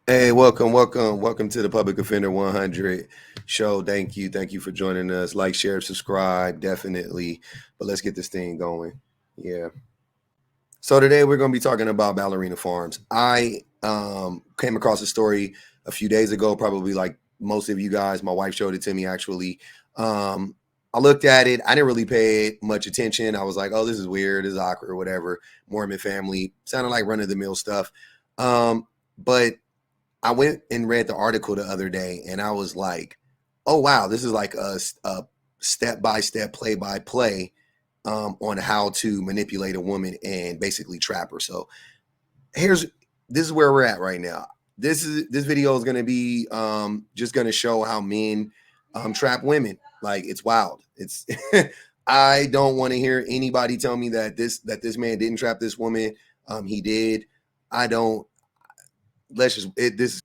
Hey, welcome to the Public Offender 100 show. Thank you for joining us. Like, share, subscribe, definitely. But let's get this thing going. Yeah. So today we're going to be talking about Ballerina Farms. I came across a story a few days ago, probably like most of you guys. My wife showed it to me actually. I looked at it. I didn't really pay much attention. I was like, oh, this is weird, this is awkward, whatever. Mormon family sounded like run of the mill stuff. But I went and read the article the other day, and I was like, "Oh wow, this is like a step by step, play by play on how to manipulate a woman and basically trap her." So here's this is where we're at right now. This video is going to be just going to show how men trap women. Like it's wild. It's I don't want to hear anybody tell me that this man didn't trap this woman. He did. I don't. Let's just this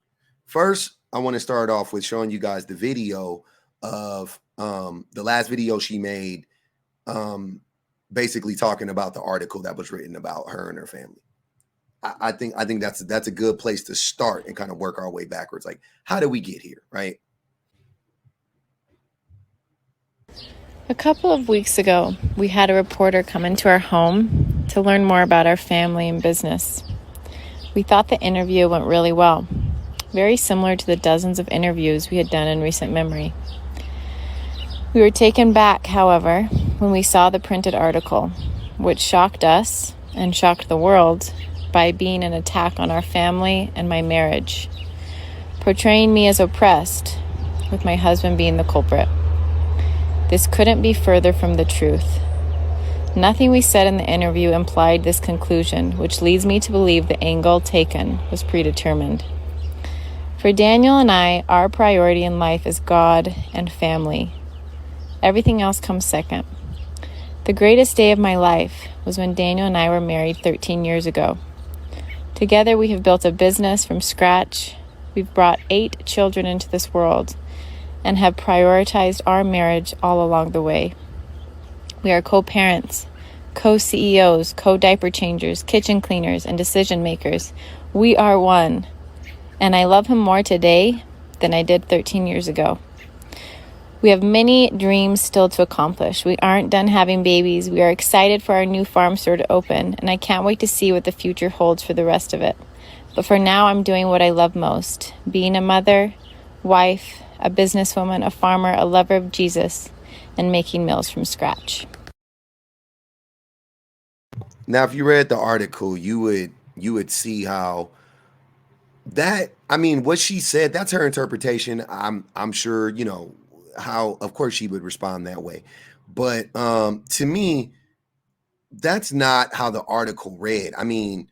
first. I want to start off with showing you guys the video of the last video she made, um, basically talking about the article that was written about her and her family. I think that's a good place to start and kind of work our way backwards. Like, how did we get here, right? A couple of weeks ago, we had a reporter come into our home to learn more about our family and business. We thought the interview went really well, very similar to the dozens of interviews we had done in recent memory. We were taken back, however, when we saw the printed article, which shocked us and shocked the world by being an attack on our family and my marriage, portraying me as oppressed, with my husband being the culprit. This couldn't be further from the truth. Nothing we said in the interview implied this conclusion, which leads me to believe the angle taken was predetermined. For Daniel and I, our priority in life is God and family. Everything else comes second. The greatest day of my life was when Daniel and I were married 13 years ago. Together we have built a business from scratch. We've brought 8 children into this world and have prioritized our marriage all along the way. We are co-parents, co-CEOs, co-diaper changers, kitchen cleaners, and decision makers. We are one, and I love him more today than I did 13 years ago. We have many dreams still to accomplish. We aren't done having babies. We are excited for our new farm store to open, and I can't wait to see what the future holds for the rest of it. But for now, I'm doing what I love most, being a mother, wife, a businesswoman, a farmer, a lover of Jesus, and making meals from scratch. Now, if you read the article, you would see how that. I mean, what she said. That's her interpretation. I'm sure how. Of course, she would respond that way. But to me, that's not how the article read. I mean,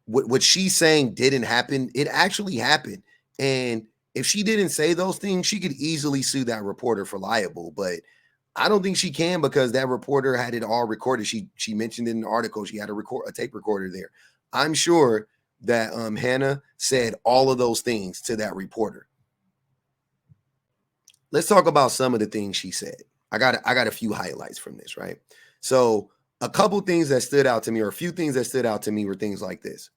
what she's saying didn't happen. It actually happened. And if she didn't say those things, she could easily sue that reporter for liable. But I don't think she can because that reporter had it all recorded. She mentioned in the article she had a tape recorder there. I'm sure that Hannah said all of those things to that reporter. Let's talk about some of the things she said. I got a few highlights from this, right? So a couple things that stood out to me, or a few things that stood out to me, were things like this.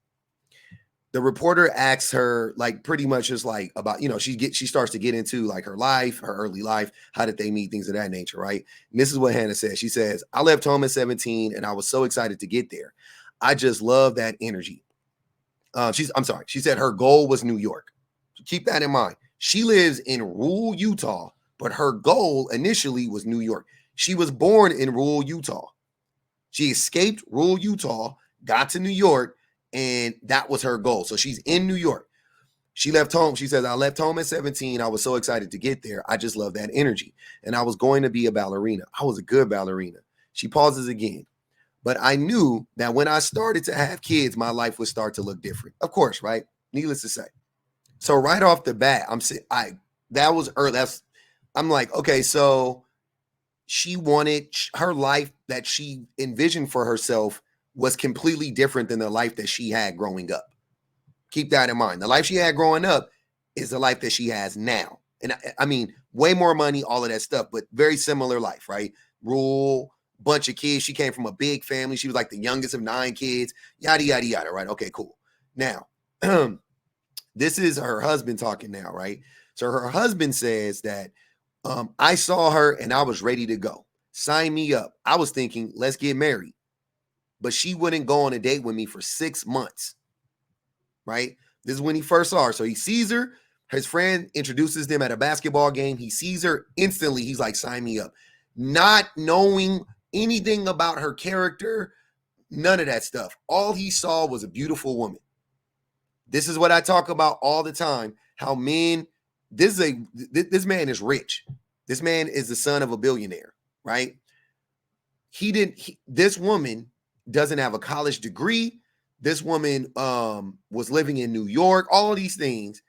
The reporter asks her, like, pretty much just like about, she starts to get into like her life, her early life, how did they meet, things of that nature, right? And this is what Hannah says. She says, I left home at 17 and I was so excited to get there. I just love that energy. I'm sorry, she said her goal was New York. So keep that in mind. She lives in rural Utah, but her goal initially was New York. She was born in rural Utah. She escaped rural Utah, got to New York, and that was her goal. So she's in New York. She left home. She says, I left home at 17. I was so excited to get there. I just love that energy. And I was going to be a ballerina. I was a good ballerina. She pauses again. But I knew that when I started to have kids, my life would start to look different. Of course, right? Needless to say. So right off the bat, that was early. I'm like, okay, so she wanted her life that she envisioned for herself was completely different than the life that she had growing up. Keep that in mind. The life she had growing up is the life that she has now. And I mean, way more money, all of that stuff, but very similar life, right? Rural, bunch of kids. She came from a big family. She was like the youngest of 9 kids, yada, yada, yada, right? Okay, cool. Now, This is her husband talking now, right? So her husband says that I saw her and I was ready to go. Sign me up. I was thinking, let's get married. But she wouldn't go on a date with me for 6 months, right? This is when he first saw her. So he sees her. His friend introduces them at a basketball game. He sees her instantly. He's like, sign me up. Not knowing anything about her character, none of that stuff. All he saw was a beautiful woman. This is what I talk about all the time. How men, this man is rich. This man is the son of a billionaire, right? This woman doesn't have a college degree. This woman was living in New York, all of these things.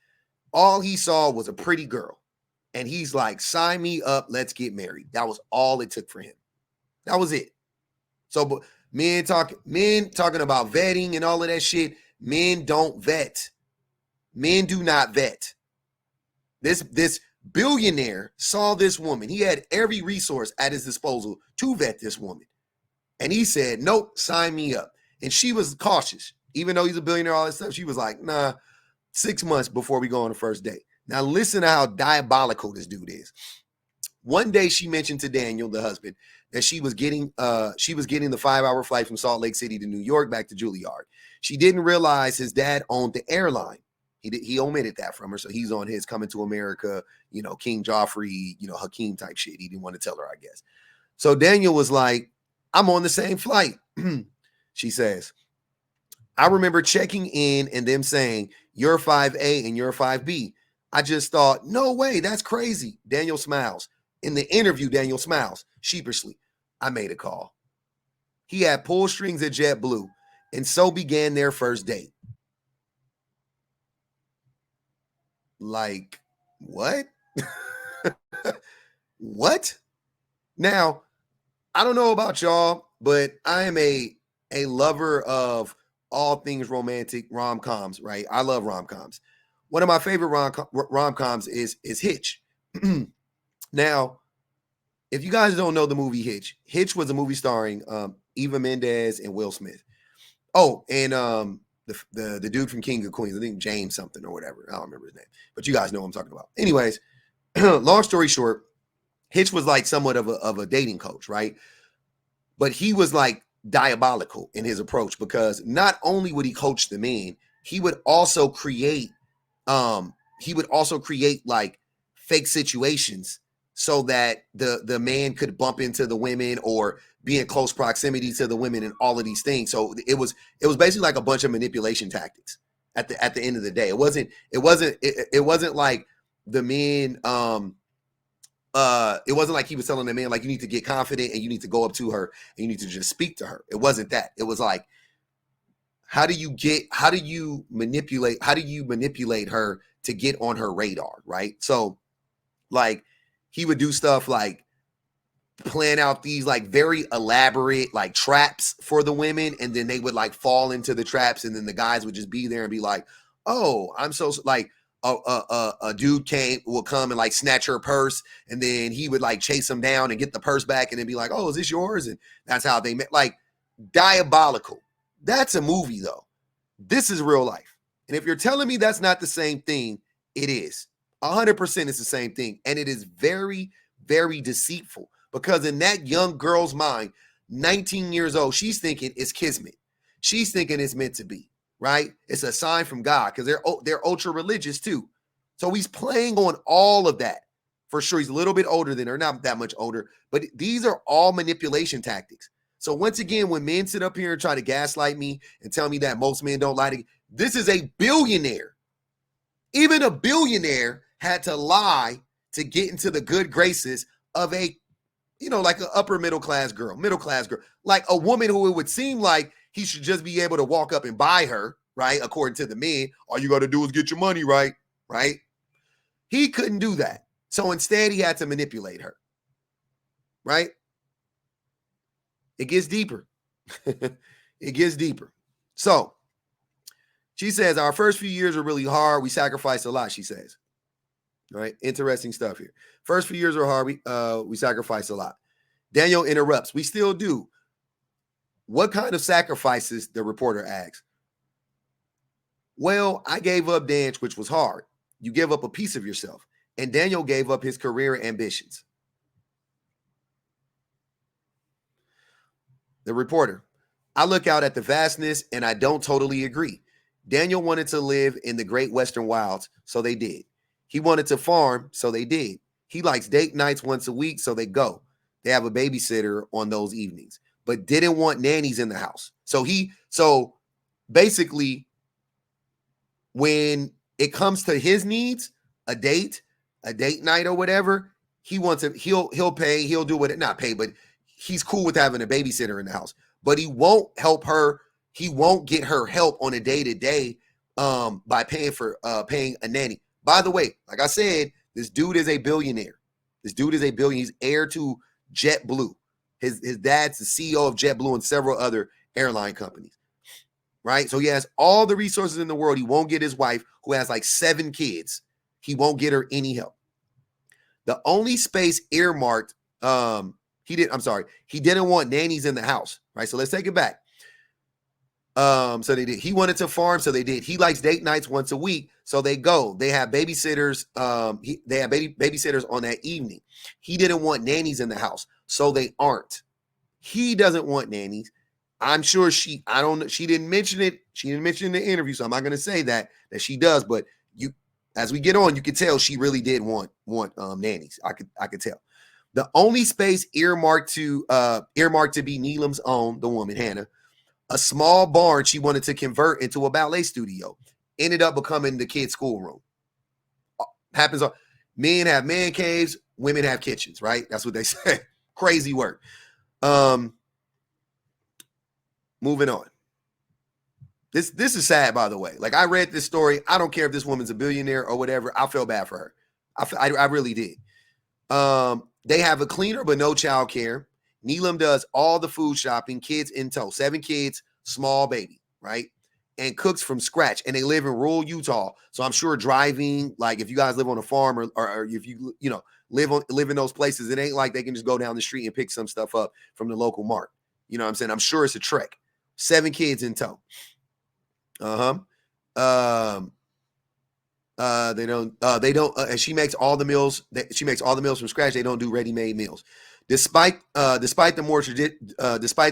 All he saw was a pretty girl. And he's like, sign me up, let's get married. That was all it took for him. That was it. So but men talking about vetting and all of that shit. Men don't vet. Men do not vet. This billionaire saw this woman. He had every resource at his disposal to vet this woman. And he said, nope, sign me up. And she was cautious. Even though he's a billionaire, all that stuff, she was like, nah, 6 months before we go on the first date. Now listen to how diabolical this dude is. One day she mentioned to Daniel, the husband, that she was getting the 5-hour flight from Salt Lake City to New York back to Juilliard. She didn't realize his dad owned the airline. He omitted that from her. So he's on his Coming to America, King Joffrey, Hakeem type shit. He didn't want to tell her, I guess. So Daniel was like, I'm on the same flight. She says, I remember checking in and them saying, you're 5A and you're 5B. I just thought, no way, that's crazy. Daniel smiles. In the interview, Daniel smiles sheepishly. I made a call. He had pull strings at JetBlue, and so began their first date. Like, what? What? Now, I don't know about y'all, but I am a lover of all things romantic rom-coms, right? I love rom-coms. One of my favorite rom-coms is Hitch. Now, if you guys don't know the movie Hitch, Hitch was a movie starring Eva Mendes and Will Smith. Oh, and the dude from King of Queens, I think James something or whatever. I don't remember his name, but you guys know what I'm talking about. Anyways, long story short, Hitch was like somewhat of a dating coach, right? But he was like diabolical in his approach because not only would he coach the men, he would also create like fake situations so that the man could bump into the women or be in close proximity to the women and all of these things. So it was basically like a bunch of manipulation tactics at the end of the day. It wasn't like the men it wasn't like he was telling the man like you need to get confident and you need to go up to her and you need to just speak to her. It wasn't that. It was like how do you manipulate her to get on her radar, right? So like he would do stuff like plan out these like very elaborate like traps for the women, and then they would like fall into the traps, and then the guys would just be there and be like, oh, I'm so like a dude will come and like snatch her purse, and then he would like chase him down and get the purse back and then be like, oh, is this yours? And that's how they met. Like diabolical. That's a movie though. This is real life. And if you're telling me that's not the same thing, it is. 100% it's the same thing. And it is very, very deceitful because in that young girl's mind, 19 years old, she's thinking it's kismet. She's thinking it's meant to be, right? It's a sign from God because they're ultra religious too. So he's playing on all of that. For sure, he's a little bit older than her, not that much older, but these are all manipulation tactics. So once again, when men sit up here and try to gaslight me and tell me that most men don't lie to, this is a billionaire. Even a billionaire had to lie to get into the good graces of a, like an upper middle class girl, like a woman who it would seem like he should just be able to walk up and buy her, right? According to the men, all you got to do is get your money right, right? He couldn't do that. So instead, he had to manipulate her, right? It gets deeper. It gets deeper. So she says, our first few years are really hard. We sacrificed a lot, she says. All right. Interesting stuff here. First few years are hard. We sacrificed a lot. Daniel interrupts. We still do. What kind of sacrifices? The reporter asks. Well, I gave up dance, which was hard. You give up a piece of yourself. And Daniel gave up his career ambitions. The reporter, I look out at the vastness and I don't totally agree. Daniel wanted to live in the great Western wilds, so they did. He wanted to farm, so they did. He likes date nights once a week, so they go. They have a babysitter on those evenings, but didn't want nannies in the house. So basically, when it comes to his needs, a date night or whatever, he wants it. He'll pay. He'll do what not pay, but he's cool with having a babysitter in the house. But he won't help her. He won't get her help on a day-to-day by paying a nanny. By the way, like I said, this dude is a billionaire. He's heir to JetBlue. His dad's the CEO of JetBlue and several other airline companies. Right? So he has all the resources in the world. He won't get his wife, who has like 7 kids. He won't get her any help. The only space earmarked, he didn't want nannies in the house. Right? So let's take it back. So they did. He wanted to farm, so they did. He likes date nights once a week, so they go. They have babysitters. They have babysitters on that evening. He didn't want nannies in the house, so they aren't. He doesn't want nannies. I'm sure she didn't mention it. She didn't mention it in the interview, so I'm not going to say that she does. But as we get on, you can tell she really did want nannies. I could tell. The only space earmarked to be Neelam's own, the woman Hannah, a small barn she wanted to convert into a ballet studio, ended up becoming the kids' schoolroom. Happens on men have man caves, women have kitchens, right? That's what they say. Crazy work. Moving on. This is sad, by the way. Like, I read this story. I don't care if this woman's a billionaire or whatever. I feel bad for her. I really did. They have a cleaner, but no child care. Neelam does all the food shopping, kids in tow, 7 kids, small baby, right? And cooks from scratch. And they live in rural Utah. So I'm sure driving, like if you guys live on a farm or if you live in those places, it ain't like they can just go down the street and pick some stuff up from the local mart. You know what I'm saying? I'm sure it's a trek. 7 kids in tow. They don't, and she makes all the meals. She makes all the meals from scratch. They don't do ready-made meals. Despite the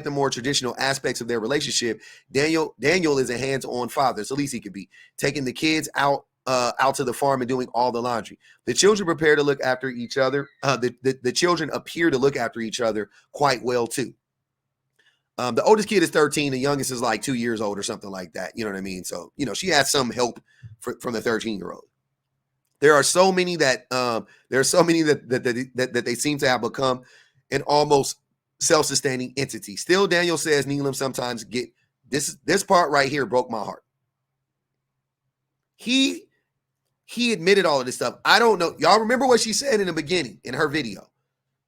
more traditional aspects of their relationship, Daniel is a hands-on father. It's the least he could be, taking the kids out to the farm and doing all the laundry. The children prepare to look after each other. The children appear to look after each other quite well too. The oldest kid is 13. The youngest is like 2 years old or something like that. You know what I mean? So, she has some help from the 13-year-old. There are so many that they seem to have become an almost self-sustaining entity. Still, Daniel says Neelam sometimes get this part right here broke my heart. He admitted all of this stuff. I don't know. Y'all remember what she said in the beginning in her video?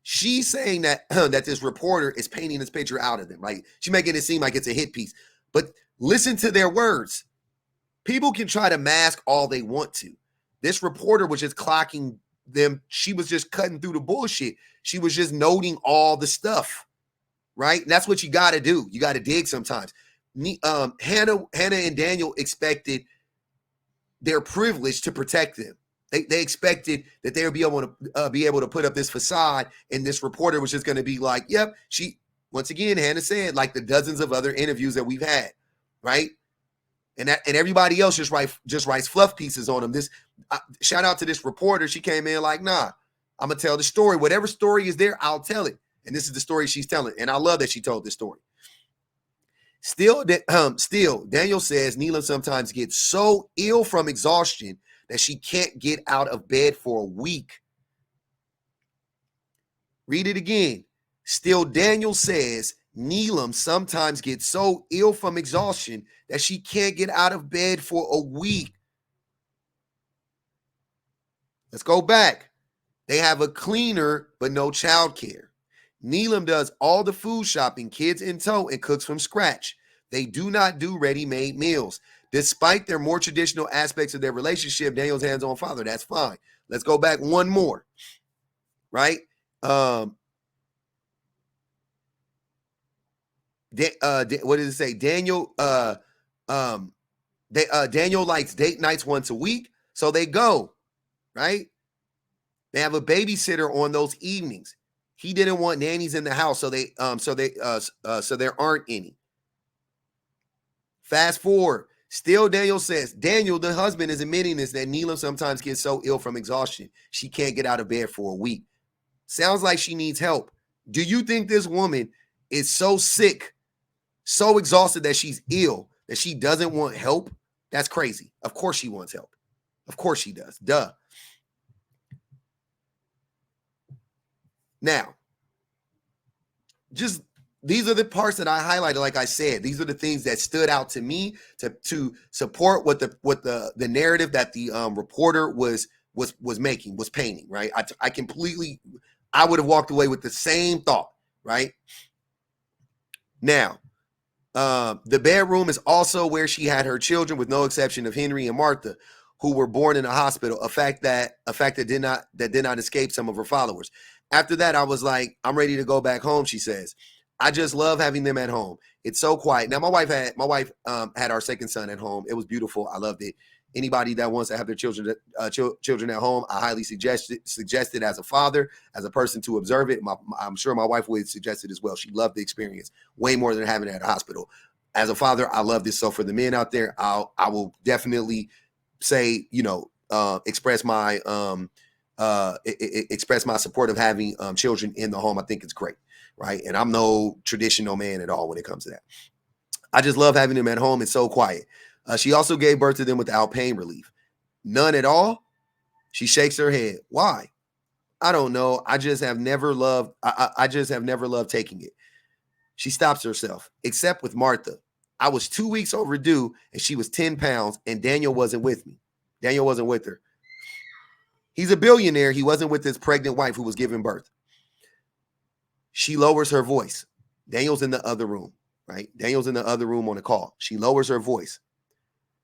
She's saying that that this reporter is painting this picture out of them, right? She's making it seem like it's a hit piece. But listen to their words. People can try to mask all they want to. This reporter was just clocking them. She was just cutting through the bullshit. She was just noting all the stuff, right? And that's what you got to do. You got to dig sometimes. Hannah and Daniel expected their privilege to protect them. They expected that they would be able to put up this facade, and this reporter was just going to be like, yep, once again, Hannah said, like the dozens of other interviews that we've had, right? And everybody else just writes fluff pieces on them. Shout out to this reporter. She came in like, nah, I'm gonna tell the story. Whatever story is there, I'll tell it. And this is the story she's telling. And I love that she told this story. Still, Daniel says Neelam sometimes gets so ill from exhaustion that she can't get out of bed for a week. Read it again. Still, Daniel says Neelam sometimes gets so ill from exhaustion that she can't get out of bed for a week. Let's go back. They have a cleaner, but no childcare. Neelam does all the food shopping, kids in tow, and cooks from scratch. They do not do ready-made meals. Despite their more traditional aspects of their relationship, Daniel's hands-on father. That's fine. Let's go back one more. Right? What does it say? Daniel Daniel likes date nights once a week, so they go, right? They have a babysitter on those evenings. He didn't want nannies in the house, so there aren't any. Fast forward. Still, Daniel says, Daniel, the husband, is admitting this, that Neelam sometimes gets so ill from exhaustion, she can't get out of bed for a week. Sounds like she needs help. Do you think this woman is so sick, so exhausted that she's ill, that she doesn't want help? That's crazy. Of course she wants help. Of course she does. Duh. Now, just these are the parts that I highlighted. Like I said, these are the things that stood out to me to support what the narrative that the reporter was painting. Right, I would have walked away with the same thought. Right now, the bedroom is also where she had her children, with no exception of Henry and Martha, who were born in a hospital. A fact that did not escape some of her followers. After that, I was like, I'm ready to go back home, she says. I just love having them at home. It's so quiet. Now, my wife had our second son at home. It was beautiful. I loved it. Anybody that wants to have their children at home, I highly suggest it as a father, as a person to observe it. I'm sure my wife would suggest it as well. She loved the experience way more than having it at a hospital. As a father, I love this. So for the men out there, I will definitely say, express my support of having children in the home. I think it's great, right? And I'm no traditional man at all when it comes to that. I just love having them at home. It's so quiet. She also gave birth to them without pain relief. None at all? She shakes her head. Why? I don't know. I just have never loved taking it. She stops herself, except with Martha. I was 2 weeks overdue and she was 10 pounds and Daniel wasn't with me. Daniel wasn't with her. He's a billionaire. He wasn't with his pregnant wife who was giving birth. She lowers her voice. Daniel's in the other room, right? Daniel's in the other room on a call. She lowers her voice.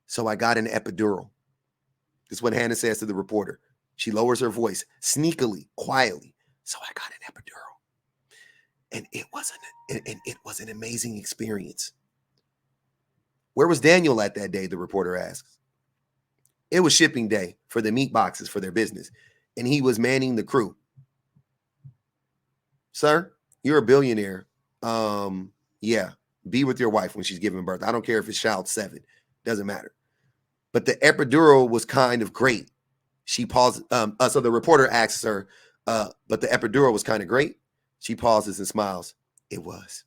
So I got an epidural. This is what Hannah says to the reporter. She lowers her voice sneakily, quietly. So I got an epidural. And it was an amazing experience. Where was Daniel at that day? The reporter asks. It was shipping day for the meat boxes for their business, and he was manning the crew. Sir, you're a billionaire. Yeah, be with your wife when she's giving birth. I don't care if it's child 7. Doesn't matter. But the epidural was kind of great. She paused. So the reporter asks her, but the epidural was kind of great. She pauses and smiles. It was.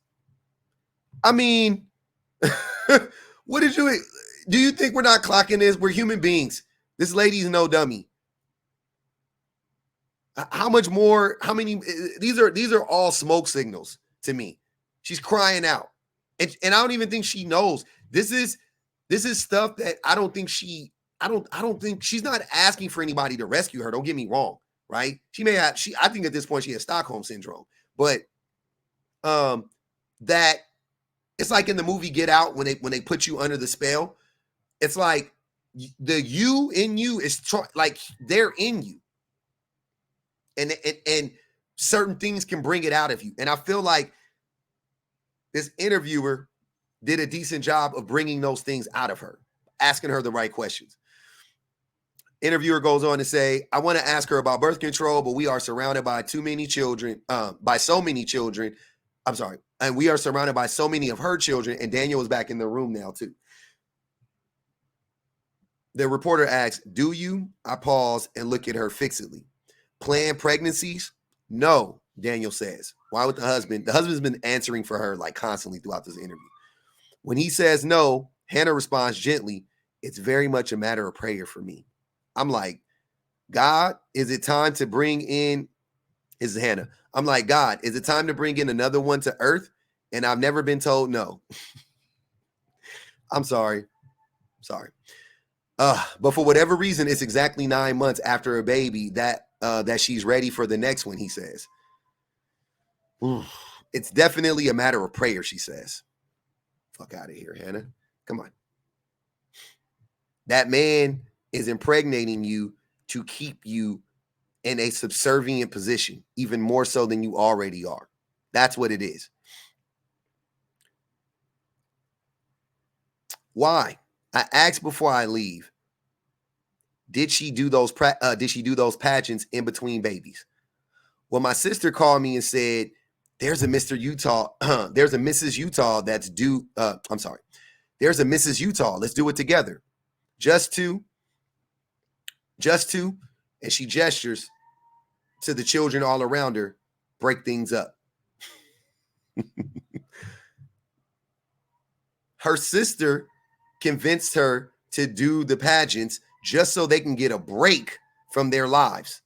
I mean, what did you... Do you think we're not clocking this? We're human beings. This lady's no dummy. How much more? How many? These are all smoke signals to me. She's crying out, and I don't even think she knows. This is stuff that I don't think she's not asking for anybody to rescue her. Don't get me wrong, right? She may have. I think at this point she has Stockholm syndrome, but that it's like in the movie Get Out when they put you under the spell. It's like the you in you is like they're in you, and certain things can bring it out of you. And I feel like this interviewer did a decent job of bringing those things out of her, asking her the right questions. Interviewer goes on to say, I want to ask her about birth control, but we are surrounded by so many children. And we are surrounded by so many of her children, and Daniel is back in the room now too. The reporter asks, do you? I pause and look at her fixedly. Planned pregnancies? No, Daniel says. Why with the husband? The husband's been answering for her like constantly throughout this interview. When he says no, Hannah responds gently, it's very much a matter of prayer for me. I'm like, God, is it time to bring in, this is Hannah. I'm like, God, is it time to bring in another one to earth? And I've never been told no. I'm sorry. But for whatever reason, it's exactly 9 months after a baby that she's ready for the next one, he says. It's definitely a matter of prayer, she says. Fuck out of here, Hannah. Come on. That man is impregnating you to keep you in a subservient position, even more so than you already are. That's what it is. Why? I asked before I leave, did she do those pageants in between babies? Well, my sister called me and said, there's a Mr. Utah, there's a Mrs. Utah that's due. I'm sorry. There's a Mrs. Utah. Let's do it together. Just two. And she gestures to the children all around her, break things up. Her sister convinced her to do the pageants just so they can get a break from their lives.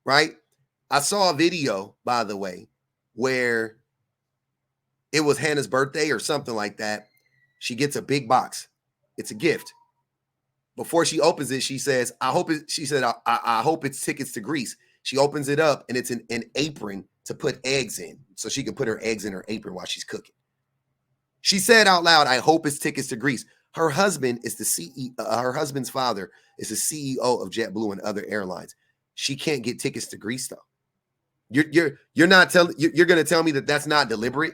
Right? I saw a video, by the way, where it was Hannah's birthday or something like that. She gets a big box. It's a gift. Before she opens it, she says, I hope it's tickets to Greece. She opens it up and it's an apron to put eggs in. So she can put her eggs in her apron while she's cooking. She said out loud, I hope it's tickets to Greece. Her husband is the CEO. Her husband's father is the CEO of JetBlue and other airlines. She can't get tickets to Greece though. You're going to tell me that that's not deliberate?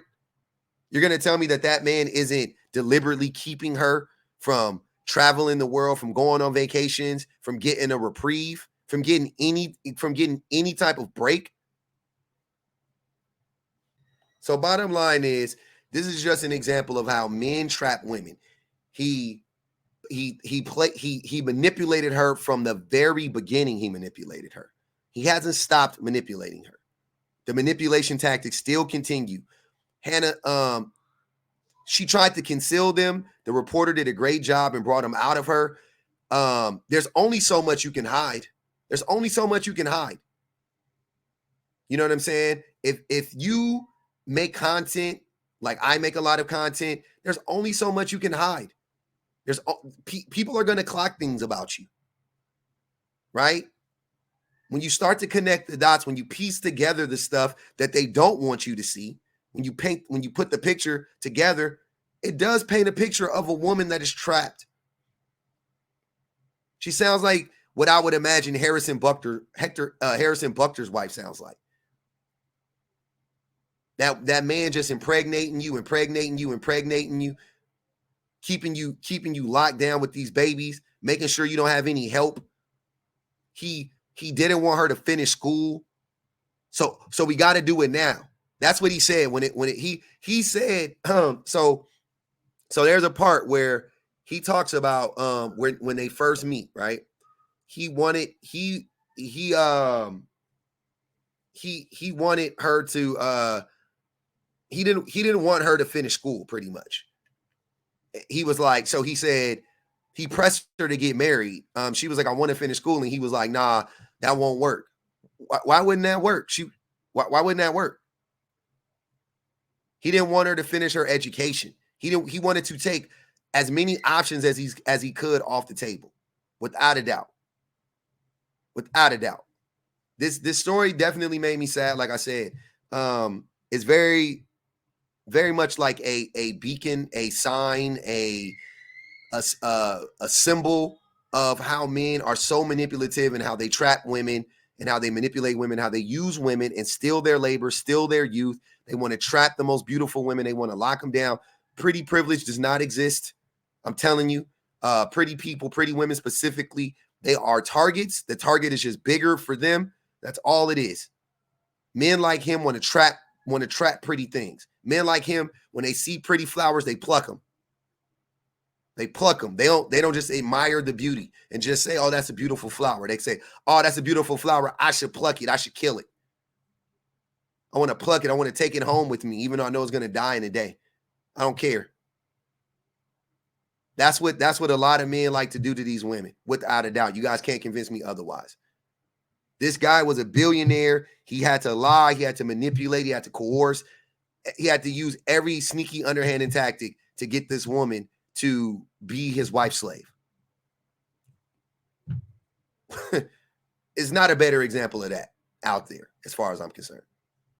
You're going to tell me that that man isn't deliberately keeping her from traveling the world, from going on vacations, from getting a reprieve, from getting any type of break? So bottom line is, this is just an example of how men trap women. He manipulated her from the very beginning. He manipulated her. He hasn't stopped manipulating her. The manipulation tactics still continue. Hannah, she tried to conceal them. The reporter did a great job and brought them out of her. There's only so much you can hide. There's only so much you can hide. You know what I'm saying? If you make content, like I make a lot of content, there's only so much you can hide. People are going to clock things about you, right? When you start to connect the dots, when you piece together the stuff that they don't want you to see, when you put the picture together, it does paint a picture of a woman that is trapped. She sounds like what I would imagine Harrison Bucter's wife sounds like. That man just impregnating you, keeping you locked down with these babies, making sure you don't have any help. He didn't want her to finish school. So we got to do it now. That's what he said he said, so there's a part where he talks about when they first meet, right? He wanted her to he didn't want her to finish school, pretty much. He was like, so he said he pressed her to get married. She was like, I want to finish school, and he was like, nah, that won't work. Why wouldn't that work? Why wouldn't that work? He didn't want her to finish her education. He wanted to take as many options as he could off the table, without a doubt. Without a doubt. This story definitely made me sad. Like I said, it's very, very much like a beacon, a sign, a symbol of how men are so manipulative and how they trap women and how they manipulate women, how they use women and steal their labor, steal their youth. They want to trap the most beautiful women. They want to lock them down. Pretty privilege does not exist. I'm telling you, pretty people, pretty women specifically, they are targets. The target is just bigger for them. That's all it is. Men like him want to trap pretty things. Men like him, when they see pretty flowers, they pluck them. They pluck them. They don't just admire the beauty and just say, oh, that's a beautiful flower. They say, oh, that's a beautiful flower. I should pluck it. I should kill it. I want to pluck it. I want to take it home with me, even though I know it's going to die in a day. I don't care. That's what a lot of men like to do to these women, without a doubt. You guys can't convince me otherwise. This guy was a billionaire. He had to lie. He had to manipulate. He had to coerce. He had to use every sneaky underhanded tactic to get this woman to be his wife's slave. It's not a better example of that out there, as far as I'm concerned.